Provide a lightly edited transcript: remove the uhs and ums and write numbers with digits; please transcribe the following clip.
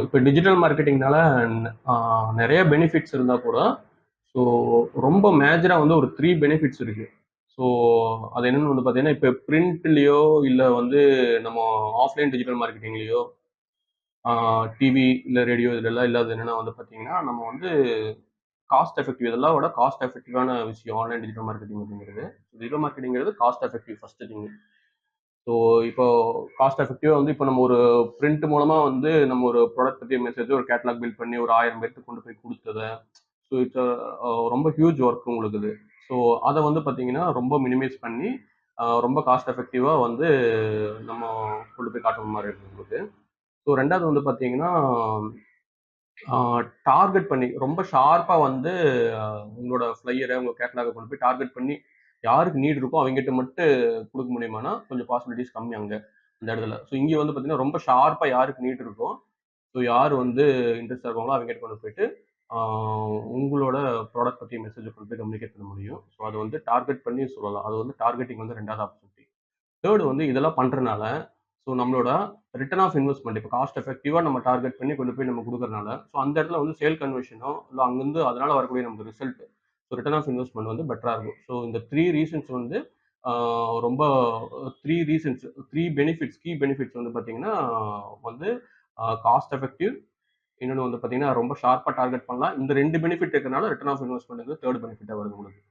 இப்போ டிஜிட்டல் மார்க்கெட்டிங்னால நிறைய பெனிஃபிட்ஸ் இருந்தால் கூட ஸோ ரொம்ப மேஜராக வந்து ஒரு 3 பெனிஃபிட்ஸ் இருக்கு. ஸோ அது என்னன்னு வந்து பார்த்தீங்கன்னா, இப்போ பிரிண்ட்லேயோ இல்லை வந்து நம்ம ஆஃப்லைன் டிஜிட்டல் மார்க்கெட்டிங்லேயோ டிவி இல்லை ரேடியோ இதெல்லாம் இல்லாத என்னென்னா வந்து பார்த்தீங்கன்னா, நம்ம வந்து காஸ்ட் எஃபெக்டிவ் இதெல்லாம் விட காஸ்ட் எஃபெக்டிவான விஷயம் ஆன்லைன் டிஜிட்டல் மார்க்கெட்டிங் அப்படிங்கிறது. டிஜிட்டல் மார்க்கெட்டிங்கிறது cost effective first thing. So இப்போ காஸ்ட் எஃபெக்டிவாக வந்து இப்போ நம்ம ஒரு பிரிண்ட் மூலமாக வந்து நம்ம ஒரு ப்ராடக்ட் பற்றி மெசேஜ் ஒரு கேட்டலாக் பில்ட் பண்ணி ஒரு 1000 பேருக்கு கொண்டு போய் கொடுத்ததை ஸோ இட்ஸ் ரொம்ப ஹியூஜ் ஒர்க் உங்களுக்கு இது. ஸோ அதை வந்து பார்த்தீங்கன்னா ரொம்ப மினிமைஸ் பண்ணி ரொம்ப காஸ்ட் எஃபெக்டிவாக வந்து நம்ம கொண்டு போய் காட்டுற மாதிரி இருக்கு உங்களுக்கு. ஸோ ரெண்டாவது வந்து பார்த்தீங்கன்னா டார்கெட் பண்ணி ரொம்ப ஷார்ப்பாக வந்து உங்களோட ஃப்ளையரை உங்கள் கேட்டலாக கொண்டு போய் டார்கெட் பண்ணி யாருக்கு நீட் இருக்கோ அவங்ககிட்ட மட்டும் கொடுக்க முடியுமானா கொஞ்சம் பாசிபிலிட்டிஸ் கம்மி அங்கே அந்த இடத்துல. ஸோ இங்கே வந்து பார்த்தீங்கன்னா ரொம்ப ஷார்ப்பாக யாருக்கு நீட் இருக்கோ ஸோ யார் வந்து இன்ட்ரெஸ்ட் இருக்காங்களோ அவங்ககிட்ட கொண்டு போயிட்டு உங்களோட ப்ராடக்ட் பற்றி மெசேஜ் கொண்டு போய் கம்யூனிகேட் பண்ண முடியும். ஸோ அது வந்து டார்கெட் பண்ணி சொல்லலாம். அது வந்து டார்கெட்டிங் வந்து ரெண்டாவது ஆப்பர்ச்சுனிட்டி. தேர்டு வந்து இதெல்லாம் பண்ணுறதுனால ஸோ நம்மளோட ரிட்டர்ன் ஆஃப் இன்வெஸ்ட்மெண்ட் இப்போ காஸ்ட் எஃபெக்டிவாக நம்ம டார்கெட் பண்ணி கொண்டு போய் நம்ம கொடுக்கறனால ஸோ அந்த இடத்துல வந்து சேல் கன்வர்ஷனோ இல்லை அங்கேருந்து அதனால் வரக்கூடிய நமக்கு result so return of investment வந்து பெட்டராக இருக்கும். ஸோ இந்த 3 ரீசன்ஸ் வந்து ரொம்ப 3 ரீசன்ஸ் 3 பெனிஃபிட்ஸ் கீ பெனிஃபிட்ஸ் வந்து பார்த்தீங்கன்னா வந்து காஸ்ட் எஃபெக்டிவ், இன்னொன்று வந்து பார்த்தீங்கன்னா ரொம்ப ஷார்ப்பாக டார்கெட் பண்ணலாம். இந்த 2 பெனிஃபிட் இருக்கிறனால ரிட்டர்ன் ஆஃப் இன்வெஸ்ட்மெண்ட் வந்து தேர்ட் பெனிஃபிட்டாக வருது உங்களுக்கு.